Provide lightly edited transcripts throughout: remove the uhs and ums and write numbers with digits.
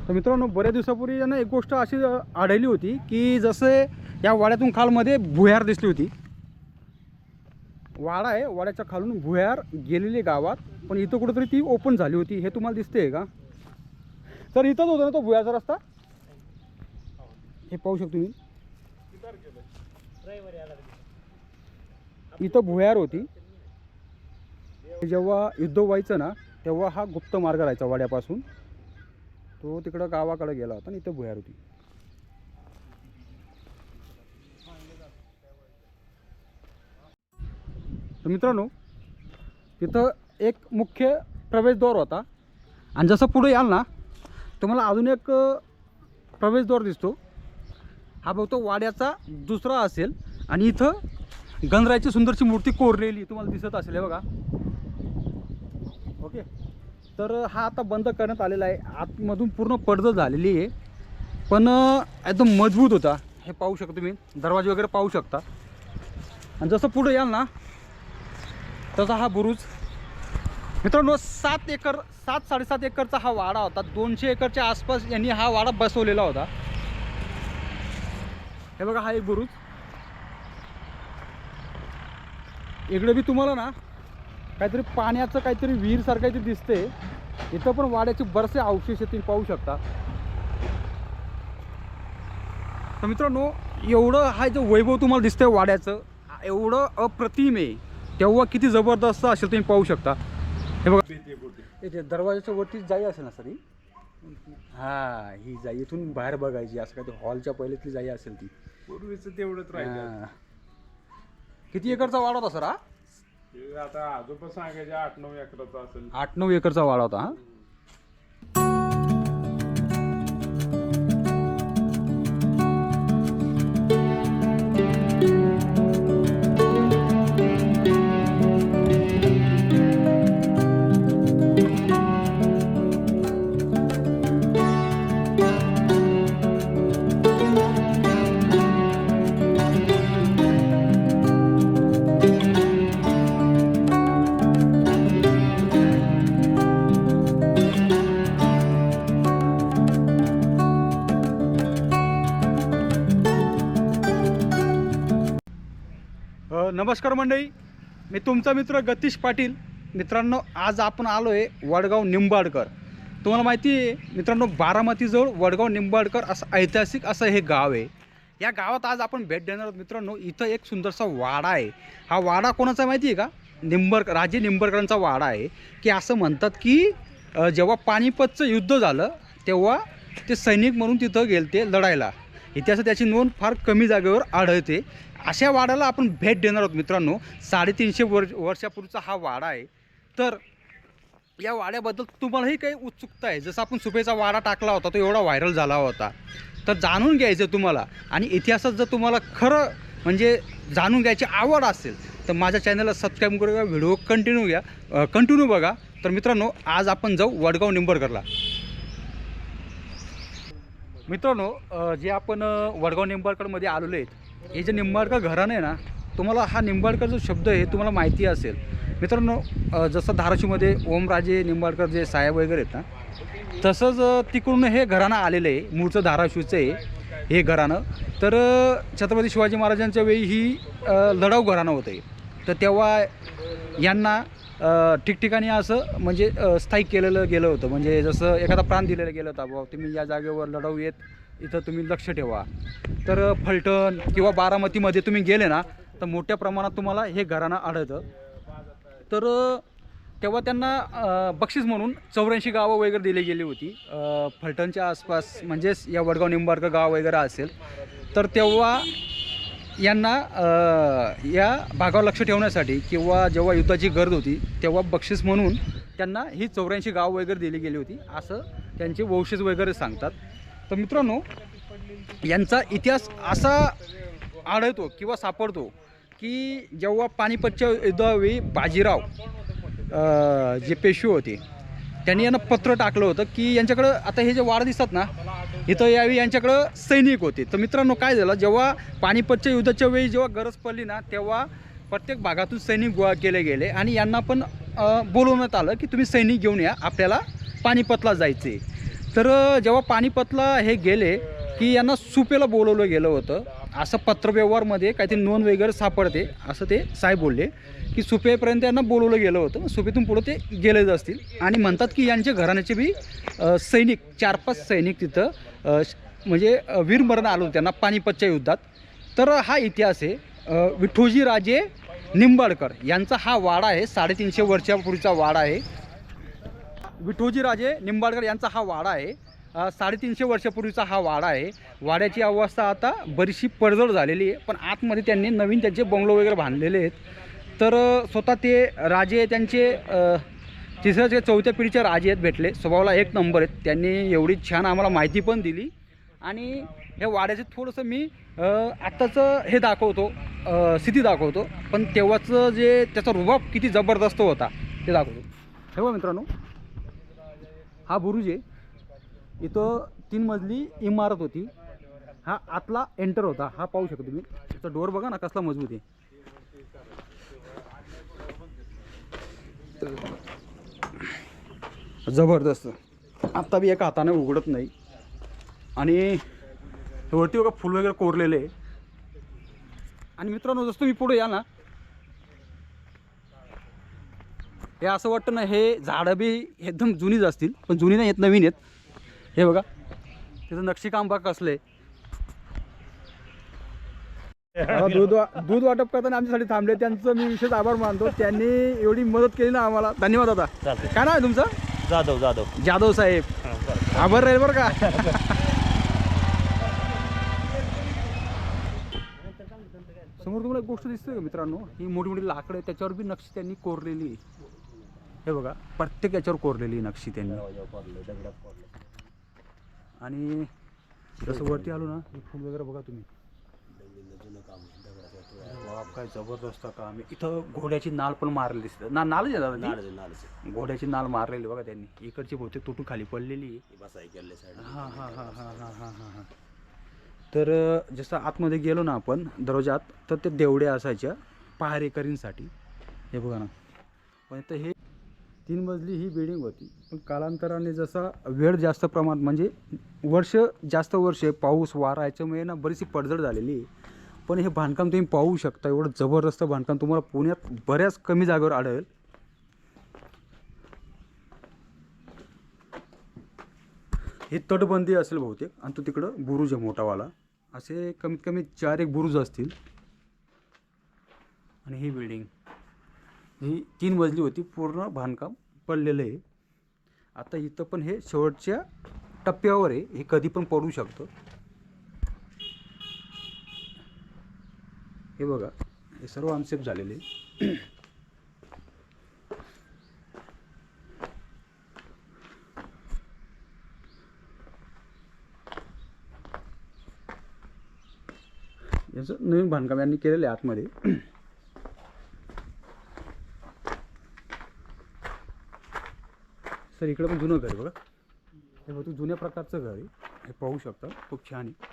तर मित्रांनो, बऱ्याच दिवसापूर्वी यांना एक गोष्ट अशी आढळली होती की जसे या वाड्यातून खालमध्ये भुयार दिसली होती. वाडा आहे, वाड्याच्या खालून भुयार गेलेली गावात, पण इथं कुठेतरी ती ओपन झाली होती. हे तुम्हाला दिसते का? तर इथंच होता ना तो भुयारचा रस्ता. हे पाहू शकतो तुम्ही, इथं भुयार होती. जेव्हा युद्ध व्हायचं ना तेव्हा हा गुप्त मार्ग राहायचा वाड्यापासून. तो तिकडं गावाकडे गेला होता आणि इथं भुयार होती. तर मित्रांनो, तिथं एक मुख्य प्रवेशद्वार होता आणि जसं पुढे याल ना तुम्हाला अजून एक प्रवेशद्वार दिसतो. हा बहुतेक वाड्याचा दुसरा असेल आणि इथं गणरायाची सुंदरची मूर्ती कोरलेली तुम्हाला दिसत असेल. हे बघा. ओके. तर हा आता बंद करण्यात आलेला आहे. आतमधून पूर्ण पडझड झालेली आहे, पण एकदम मजबूत होता. हे पाहू शकता तुम्ही, दरवाजे वगैरे पाहू शकता. आणि जसं पुढे याल ना तसा हा बुरुज. मित्रांनो, 7-7.5 एकरचा हा वाडा होता. 200 एकरच्या आसपास यांनी हा वाडा बसवलेला होता. हे बघा, हा एक बुरुज. इकडे बी तुम्हाला ना काहीतरी पाण्याचं काहीतरी विहीरसारखं काहीतरी दिसते. इथं पण वाड्याचे बरेचसे अवशेष तुम्ही पाहू शकता. तर मित्रांनो, एवढं हा जो वैभव तुम्हाला दिसतंय वाड्याचं, एवढं अप्रतिम आहे. तेव्हा किती जबरदस्त असेल तुम्ही पाहू शकता. हे बघा, इथे दरवाजाच्या वरती जाई असेल ना सर ही. हां, ही जाई इथून बाहेर बघायची. असं काय ते हॉलच्या पहिल्यातली जाई असेल ती. पूर्वीचं तेवढंच राहिलं. किती एकरचा वाडा होता सर हा? आता आजोबा सांगायचे 8-9 एकराचा असेल. 8-9 एकरचा वाडा होता हा. नमस्कार मंडळी, मी तुमचा मित्र गतीश पाटील. मित्रांनो, आज आपण आलो आहे वडगाव निंबाडकर. तुम्हाला माहिती आहे मित्रांनो, बारामतीजवळ वडगाव निंबाडकर असं ऐतिहासिक असं हे गाव आहे. या गावात आज आपण भेट देणार आहोत. मित्रांनो, इथं एक सुंदरसा वाडा आहे. हा वाडा कोणाचा माहिती आहे का? राजे निंबाडकरांचा वाडा आहे. की असं म्हणतात की जेव्हा पानिपतचं युद्ध झालं तेव्हा ते सैनिक म्हणून तिथं गेलते लढायला. इतिहासात त्याची नोंद फार कमी जागेवर आढळते. अशा वाड्याला आपण भेट देणार आहोत. मित्रांनो, 350 वर्षापूर्वीचा हा वाडा आहे. तर या वाड्याबद्दल तुम्हालाही काही उत्सुकता आहे. जसं आपण सुपेचा वाडा टाकला होता तो एवढा व्हायरल झाला होता. तर जाणून घ्यायचं तुम्हाला, आणि इतिहासात जर तुम्हाला खरं म्हणजे जाणून घ्यायची आवड असेल तर माझ्या चॅनलला सबस्क्राईब करूया, व्हिडिओ कंटिन्यू बघा. तर मित्रांनो, आज आपण जाऊ वडगाव निंबाडकरला. मित्रांनो, जे आपण वडगाव निंबाडकरमध्ये आलेलो आहेत, हे जे निंबाडकर घराणं आहे ना, तुम्हाला हा निंबाडकर जो शब्द आहे तुम्हाला माहिती असेल. मित्रांनो, जसं धाराशिवमध्ये ओमराजे निंबाडकर जे साहेब वगैरे आहेत ना, तसंच तिकडून हे घराणं आलेलं आहे. मूळचं धाराशिवचं आहे हे घराणं. तर छत्रपती शिवाजी महाराजांच्या वेळी ही लढाऊ घराणं होतं. तर तेव्हा यांना ठिकठिकाणी असं म्हणजे स्थायिक केलेलं गेलं होतं. म्हणजे जसं एखादा प्राण दिलेला गेलं होता, बाबा तुम्ही या जागेवर लढाऊ येत, इथं तुम्ही लक्ष ठेवा. तर फलटण किंवा बारामतीमध्ये तुम्ही गेले ना तर मोठ्या प्रमाणात तुम्हाला हे घराणं आढळतं. तर तेव्हा त्यांना बक्षीस म्हणून 84 गावं वगैरे दिली गेली होती फलटणच्या आसपास, म्हणजेच या वडगाव निंबाडकर गाव वगैरे असेल. तर तेव्हा यांना या भागावर लक्ष ठेवण्यासाठी किंवा जेव्हा युद्धाची गरज होती तेव्हा बक्षीस म्हणून त्यांना ही 84 गाव वगैरे दिली गेली होती, असं त्यांचे वंशज वगैरे सांगतात. तर मित्रांनो, यांचा इतिहास असा आढळतो किंवा सापडतो की जेव्हा पानिपतच्या युद्धावेळी बाजीराव जे पेशवे होते त्यांनी यांना पत्र टाकलं होतं की यांच्याकडं आता हे जे वाडा दिसतात ना इथं यावेळी यांच्याकडं सैनिक होते. तर मित्रांनो, काय झालं, जेव्हा पानिपतच्या युद्धाच्या वेळी जेव्हा गरज पडली ना तेव्हा प्रत्येक भागातून सैनिक गोळा केले गेले आणि यांना पण बोलवण्यात आलं की तुम्ही सैनिक घेऊन या, आपल्याला पानिपतला जायचे. तर जेव्हा पानिपतला हे गेले की यांना सुपेला बोलवलं गेलं होतं, असं पत्रव्यवहारमध्ये काहीतरी नोंद वगैरे सापडते असं ते साहेब बोलले की सुपेपर्यंत यांना बोलवलं गेलं होतं, सुपेतून पुढं ते गेलेच असतील. आणि म्हणतात की यांच्या घराण्याचे बी सैनिक 4-5 सैनिक तिथं म्हणजे वीरमरण आलं होतं त्यांना पानिपतच्या युद्धात. तर हा इतिहास आहे. विठोजी राजे निंबाळकर यांचा हा वाडा आहे, 350 वर्षापूर्वीचा वाडा आहे. विठोजी राजे निंबाळकर यांचा हा वाडा आहे, 350 वर्षापूर्वीचा हा वाडा आहे. वाड्याची अवस्था आता बरीचशी पडझड झालेली आहे, पण आतमध्ये त्यांनी नवीन त्यांचे बंगलो वगैरे बांधलेले आहेत. तर स्वतः ते राजे त्यांचे 3ऱ्या ते 4थ्या पिढीचे राजे आहेत, भेटले, स्वभावाला एक नंबर आहेत. त्यांनी एवढी छान आम्हाला माहिती पण दिली. आणि हे वाड्याचे थोडंसं मी आत्ताचं हे दाखवतो, स्थिती दाखवतो, पण तेव्हाचं जे त्याचा रुबाब किती जबरदस्त होता ते दाखवतो. हे बघा मित्रांनो, हा बुरुज आहे. इथं 3 मजली इमारत होती. हा आतला एंटर होता, हा पाहू शकतो तुम्ही. त्याचा डोर बघा ना कसला मजबूत आहे. जबरदस्त. आत्ता बी एका हाताने उघडत नाही. आणि वरती बघा फुल वगैरे कोरलेले आहे. आणि मित्रांनो, जसं तुम्ही पुढे या ना, हे असं वाटतं ना हे झाडं बी एकदम जुनीच असतील, पण जुनी नाही आहेत, नवीन आहेत. हे बघा त्याचं नक्षीकाम बघा कसले. दूध वाटप करताना आमच्यासाठी थांबले, त्यांचं मी विशेष आभार मानतो. त्यांनी एवढी मदत केली ना आम्हाला. धन्यवाद दादा. काय नाव आहे तुमचं? जाधव साहेब. आभार राहील बरं का. समोर तुम्हाला एक गोष्ट दिसते का मित्रांनो, ही मोठी मोठी लाकडं आहे, त्याच्यावर बी नक्षी त्यांनी कोरलेली आहे. हे बघा, प्रत्येक याच्यावर कोरलेली नक्षी त्यांनी. आणि जसं वरती आलो ना, हे फुल वगैरे बघा तुम्ही. काय जबरदस्त काम आहे. इथं घोड्याची नाल पण मारलेली दिसते. नालच आहे दादा, घोड्याची नाल मारलेली बघा त्यांनी. इकडची बहुतेक तुटून खाली पडलेली. हां हां हां हां हां हां हां हां. तर जसं आतमध्ये गेलो ना आपण दरवाजात, तर ते देवड्या असायच्या पहारेकरींसाठी. हे बघा ना. पण इथं हे 3 मजली ही बिल्डिंग होती, पण कालांतराने जसा वेळ जास्त प्रमाणात म्हणजे जास्त वर्ष पाऊस वारा याच्यामुळे ना बरीचशी पडझड झालेली आहे. पण हे बांधकाम तुम्ही पाहू शकता, एवढं जबरदस्त बांधकाम तुम्हाला पुण्यात बऱ्याच कमी जागेवर आढळेल. हे तटबंदी असेल बहुतेक, आणि तो तिकडं बुरुज आहे मोठावाला. असे कमीत कमी 4-1 बुरुज असतील. आणि ही बिल्डिंग ही 3 मजली होती, पूर्ण बांधकाम पडलेलं आहे. आता इथं पण हे शेवटच्या टप्प्यावर आहे, हे कधी पण पडू शकतं. हे बघा, हे सर्व अनसेफ झालेले. याचं नवीन बांधकाम यांनी केलेलं आहे आतमध्ये. सर इकडे पण जुनं घर आहे बघा. हे बघा, जुन्या प्रकारचं घर आहे, हे पाहू शकता. खूप छान आहे.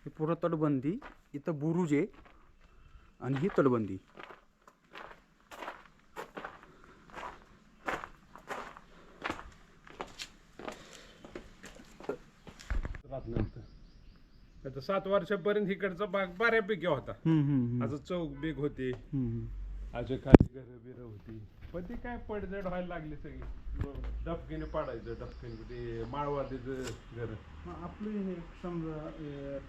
हे पूर्ण तटबंदी, इथं बुरुज आहे आणि ही तटबंदी. आता 7 वर्षापर्यंत इकडचा भाग बऱ्यापैकी होता. असं चौक बीग होती, असे खाली घर बिर होती. पण ती काय पडझड व्हायला लागली सगळी. डबकीने पाडायचं, डबकीने ते माळवादीचं घर. आपलं हे समजा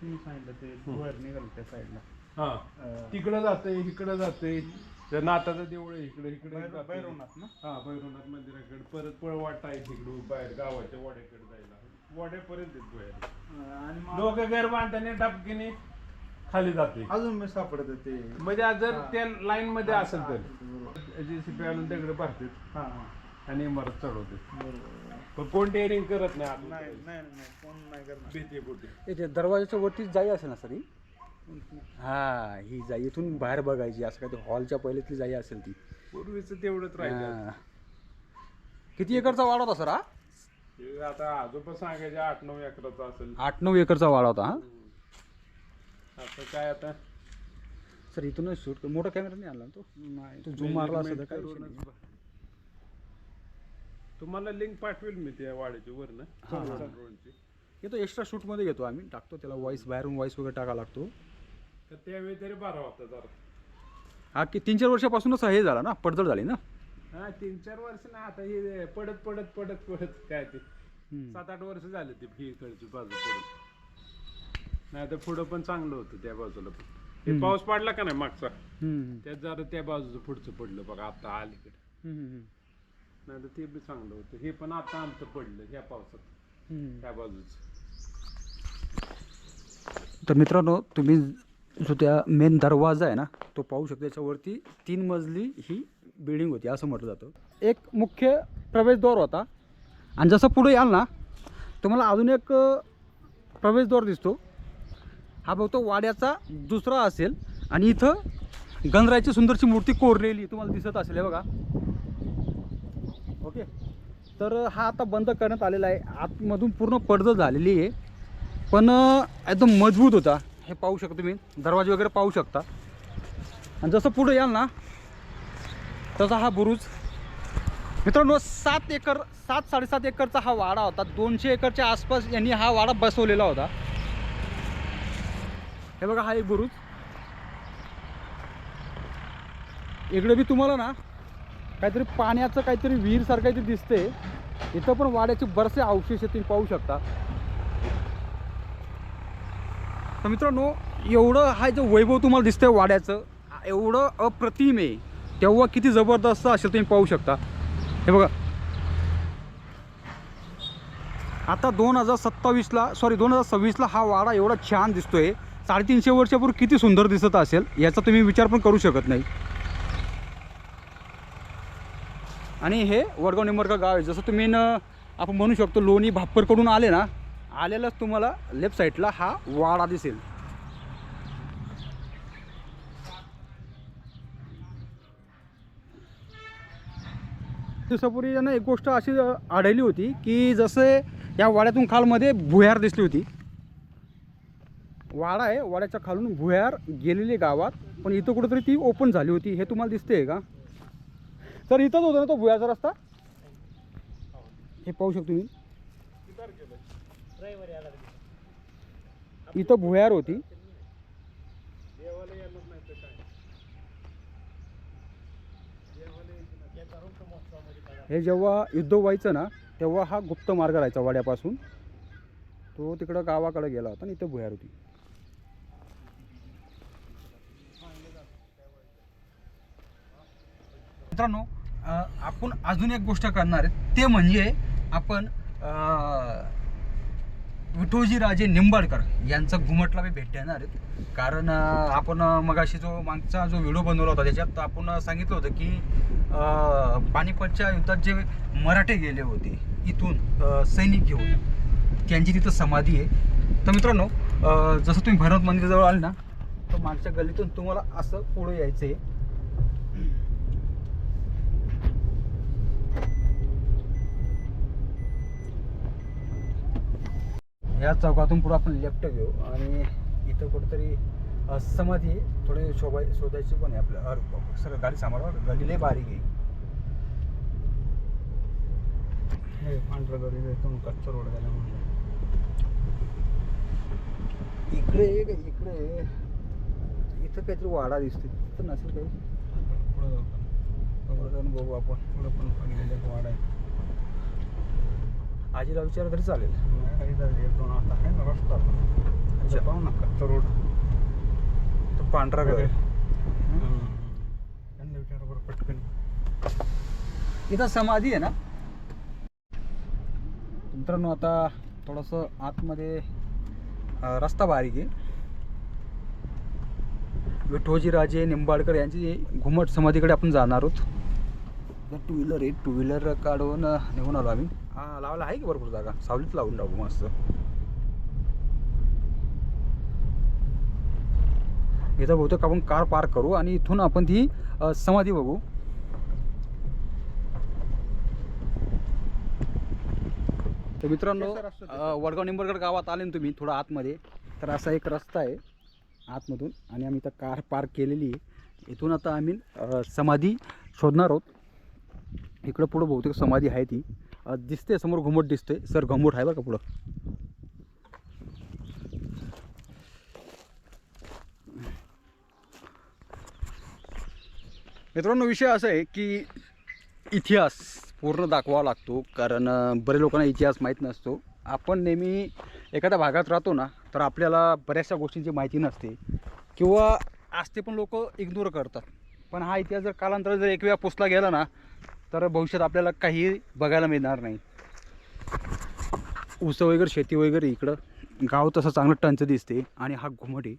तुम्ही सांगितलं ते बाहेर निघाल त्या साईडला. हा, तिकडं जाते, इकडं जाते. त्या नाताचं देऊळ आहे इकडे, इकडे भैरवनाथ ना. हा, भैरवनाथ मंदिराकडे. परत पळवाटा आहे तिकडून बाहेर गावाच्या वाड्याकडे जायला. वाड्यापर्यंत येतो बाहेर. आणि लोक घर बांधताना डबकीने खाली जाते. अजून मी सापडत ते म्हणजे जर त्या लाईन मध्ये असेल तर JCB आणून दगड भरतात आणि इमारत चढवते. पण कोण डेअरिंग करत नाही. नाही कोण नाही करणार. भीती पोटी. ते दरवाजाच्या वरती जाई असेल ना सर ही. हा, ही जाई इथून बाहेर बघायची, असं काय ते हॉलच्या पहिल्यातली जाई असेल ती. पूर्वीच तेवढंच राहिलं. किती एकरचा वाडा होता सर हा? आता आजोबा सांगायचे 8-9 एकराचा असेल. 8-9 एकरचा वाडा होता हा. आता काय आता सर इथूनच शूट, मोठा कॅमेरा नाही आणला तो. नाही तो झूम मारला असं तर काय. तुम्हाला लिंक पाठवेल मी त्या वाड्याची वरनं रोडची. येतो एक्स्ट्रा शूटमध्ये घेतो आम्ही, टाकतो त्याला व्हॉइस, बाहेरून व्हॉइस वगैरे टाका लागतो. तर त्यावेळी तरी बरा होता जरा. हा की 3-4 वर्षापासूनच हे झाला ना, पडझड झाली ना. हा 3-4 वर्ष ना, आता हे पडत पडत पडत पडत काय ते 7-8 वर्ष झाले ते ही इकडची बाजू पडून. नाही तर पुढं पण चांगलं होतं त्या बाजूला पण. हे पाऊस पडला का नाही मागचा, त्यात जरा त्या बाजूचं पुढचं पडलं बघा आता अलीकडे. नाही तर ते बी चांगलं होतं. हे पण आता आमचं पडलं ह्या पावसात त्या बाजूचं. तर मित्रांनो, तुम्ही जो त्या मेन दरवाजा आहे ना तो पाहू शकता. त्याच्यावरती 3 मजली ही बिल्डिंग होती असं म्हटलं जातं. एक मुख्य प्रवेशद्वार होता आणि जसं पुढे याल ना तुम्हाला अजून एक प्रवेशद्वार दिसतो. हा बहुतेक वाड्याचा दुसरा असेल आणि इथं गणरायाची सुंदरची मूर्ती कोरलेली तुम्हाला दिसत असेल हे बघा. ओके, तर हा आता बंद करण्यात आलेला आहे. आतमधून पूर्ण पडझड झालेली आहे पण एकदम मजबूत होता. हे पाहू शकता तुम्ही, दरवाजे वगैरे पाहू शकता. आणि जसं पुढे याल ना तसा हा बुरुज. मित्रांनो 7-7.5 एकरचा हा वाडा होता. 200 एकरच्या आसपास यांनी हा वाडा बसवलेला होता. हे बघा हा एक बुरुज. इकडे बी तुम्हाला ना काहीतरी पाण्याचं काहीतरी विहीरसारखं काहीतरी दिसते. इथं पण वाड्याचे बरेचसे अवशेष तुम्ही पाहू शकता. तर मित्रांनो एवढं हा जो वैभव तुम्हाला दिसतंय वाड्याचं, एवढं अप्रतिम आहे, तेव्हा किती जबरदस्त असेल तुम्ही पाहू शकता. हे बघा आता 2026ला हा वाडा एवढा छान दिसतोय. 350 वर्षापूर्वी किती सुंदर दिसत असेल याचा तुम्ही विचार पण करू शकत नाही. आणि हे वडगाव निंबरकर गाव आहे. जसं तुम्ही आपण म्हणू शकतो लोणी भापरकडून आले ना, आलेलाच तुम्हाला लेफ्ट साईडला हा वाडा दिसेल. दिवसापूर्वी ना एक गोष्ट अशी आढळली होती की जसे या वाड्यातून खालमध्ये भुयार दिसली होती. वाडा आहे, वाड्याच्या खालून भुयार गेलेली गावात, पण इथं कुठेतरी ती ओपन झाली होती. हे तुम्हाला दिसते का? तर इथंच होतं ना तो भुयारचा रस्ता. हे पाहू शकतो तुम्ही, इथं भुयार होती. हे जेव्हा युद्ध व्हायचं ना तेव्हा हा गुप्त मार्ग राहायचा वाड्यापासून. तो तिकडं गावाकडे गेला होता आणि इथं भुयार होती. मित्रांनो आपण अजून एक गोष्ट करणार आहे, ते म्हणजे आपण विठोजी राजे निंबाळकर यांचं घुमटला भेट देणार आहेत. कारण आपण मगाशी जो मागचा जो व्हिडिओ बनवला होता त्याच्यात आपण सांगितलं होतं की पानिपतच्या युद्धात जे मराठे गेले होते इथून सैनिक घेऊन, त्यांची तिथं समाधी आहे. तर मित्रांनो जसं तुम्ही भैरवनाथ मंदिराजवळ आले ना तर मागच्या गल्लीतून तुम्हाला असं पुढे यायचं आहे. या चौकातून पुढे आपण लेफ्ट घेऊ आणि इथं कुठेतरी समाधी आहे. थोडे शोधायची पण आहे आपल्या. सर गाडी सांभाळा, गली लय बारीक आहे. हे पांढरा गडी इथून कच्चा रोड गेला म्हणून. इकडे इथं काहीतरी वाडा दिसतो. इथं नसेल काही. पुढे जाऊ का? पुढे जाऊन बघू आपण. पुढे पण गेले वाडा आहे. आजीला विचार तरी चालेल. काही झालं 1-2 आता आहे ना रस्ता. अच्छा पाहू ना कच्चा रोड. तो पांढरा घर. त्यांना विचार बरं पटकन. इथं समाधी आहे ना. मित्रांनो आता थोडंसं आतमध्ये रस्ता बारीक आहे. विठोजी राजे निंबाळकर यांची घुमट समाधीकडे आपण जाणार आहोत. 2 व्हीलर आहे, 2 व्हीलर काढून निघून आलो आम्ही. हा लावायला आहे की भरपूर जागा, सावलीत लावून टाकू मस्त. इथं बहुतेक आपण कार पार्क करू आणि इथून आपण ती समाधी बघू. तर मित्रांनो वडगाव निंबाळकर गावात आले ना तुम्ही थोडं आतमध्ये, तर असा एक रस्ता आहे आतमधून आणि आम्ही इथं कार पार्क केलेली आहे. इथून आता आम्ही समाधी शोधणार आहोत. इकडं पुढं बहुतेक समाधी आहे ती. दिसते समोर घुमट दिसते सर, घुमट आहे बरं का पुढं. मित्रांनो विषय असा आहे की इतिहास पूर्ण दाखवावा लागतो, कारण बरेच लोकांना इतिहास माहीत नसतो. आपण नेहमी एखाद्या भागात राहतो ना, तर आपल्याला बऱ्याचशा गोष्टींची माहिती नसते किंवा असते पण लोक इग्नोर करतात. पण हा इतिहास जर कालांतराने जर एक वेळा पुसला गेला ना, तर भविष्यात आपल्याला काही बघायला मिळणार नाही. ऊस वगैरे शेती वगैरे इकडं गाव तसं चांगलं टंच दिसते आणि हा घुमट आहे.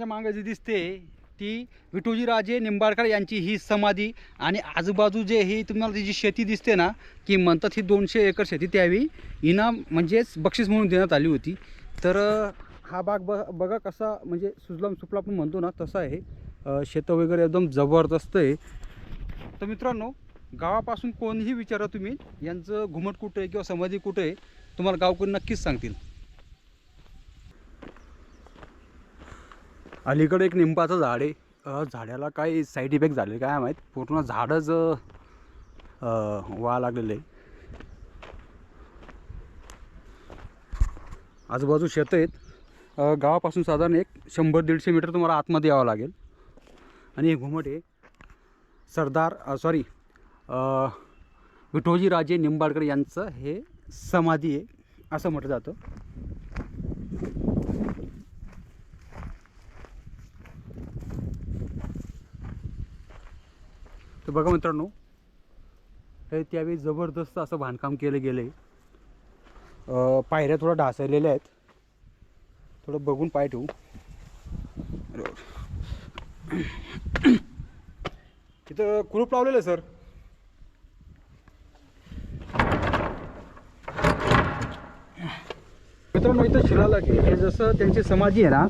मागं जी दिसते ती विठोजी राजे निंबाळकर यांची ही समाधी, आणि आजूबाजू जे ही तुम्हाला ती जी शेती दिसते ना, की म्हणतात ही 200 एकर शेती त्यावेळी इनाम म्हणजेच बक्षीस म्हणून देण्यात आली होती. तर हा बाग बघा कसा म्हणजे सुजलाम सुफला आपण म्हणतो ना तसा आहे. शेतं वगैरे एकदम जबरदस्त आहे. तर मित्रांनो, गावापासून कोणीही विचारा तुम्ही यांचं घुमट कुठं आहे किंवा समाधी कुठं आहे, तुम्हाला गावकरी नक्कीच सांगतील. अलीकडे एक निंबाचं झाड आहे. झाडाला काही साईड इफेक्ट झाले काय माहीत, पूर्ण झाडच वाळा लागलेलं आहे. आजूबाजू शेतं आहेत. गावापासून साधारण एक 100-150 मीटर तुम्हाला आतमध्ये यावं लागेल. आणि हे घुमट आहे विठोजी राजे निंबाळकर यांचं हे समाधी आहे असं म्हटलं जातं. तर बघा मित्रांनो, हे त्यावेळी जबरदस्त असं बांधकाम केलं गेलं आहे. पायऱ्या थोड्या ढासळलेल्या आहेत, थोडं बघून पाय ठेवू. इथं कुलूप लावलेलं आहे सर. मित्रांनो इथं शिलालेख आहे. हे जसं त्यांची समाधी आहे ना,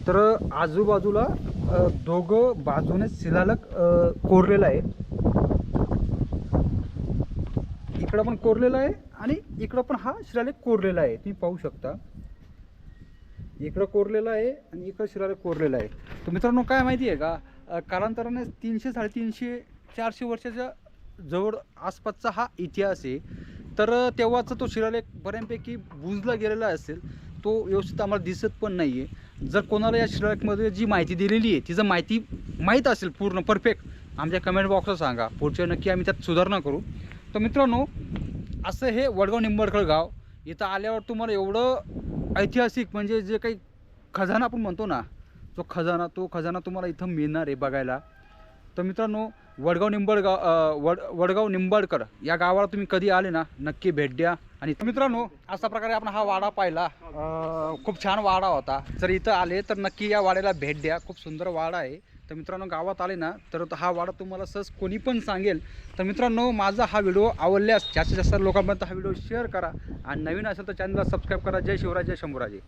तर आजूबाजूला दोघं बाजूने शिलालेख कोरलेला आहे. इकडं पण कोरलेला आहे आणि इकडं पण हा शिलालेख कोरलेला आहे. तुम्ही पाहू शकता, इकडं कोरलेला आहे आणि इकडं शिलालेख कोरलेला आहे. तर मित्रांनो काय माहिती आहे का, कालांतराने 300-350-400 वर्षाच्या जवळ आसपासचा हा इतिहास आहे. तर तेव्हाचा तो शिलालेख बऱ्यापैकी बुजला गेलेला असेल, तो व्यवस्थित आम्हाला दिसत पण नाही आहे. जर कोणाला या शिलालेखमध्ये जी माहिती दिलेली आहे तिचं माहिती माहीत असेल पूर्ण परफेक्ट, आमच्या कमेंट बॉक्सला सांगा. पुढच्या नक्की आम्ही त्यात सुधारणा करू. तर मित्रांनो, असं हे वडगाव निंबाळकर गाव. इथं आल्यावर तुम्हाला एवढं ऐतिहासिक म्हणजे जे काही खजाना आपण म्हणतो ना, तो खजाना तुम्हाला इथं मिळणार आहे बघायला. तर मित्रांनो, वडगाव निंबाळकर या गावाला तुम्ही कधी आले ना, नक्की भेट द्या. आणि मित्रांनो, अशा प्रकारे आपण हा वाडा पाहिला. खूप छान वाडा होता. जर इथं आले तर नक्की या वाड्याला भेट द्या. खूप सुंदर वाडा आहे. तर मित्रांनो, गावात आले ना तर हा वाडा तुम्हाला सहज कोणी पण सांगेल. तर मित्रांनो, माझा हा व्हिडिओ आवडल्यास जास्तीत जास्त लोकांपर्यंत हा व्हिडिओ शेअर करा आणि नवीन असेल तर चॅनलला सबस्क्राईब करा. जय शिवराय, जय शंभूराजे.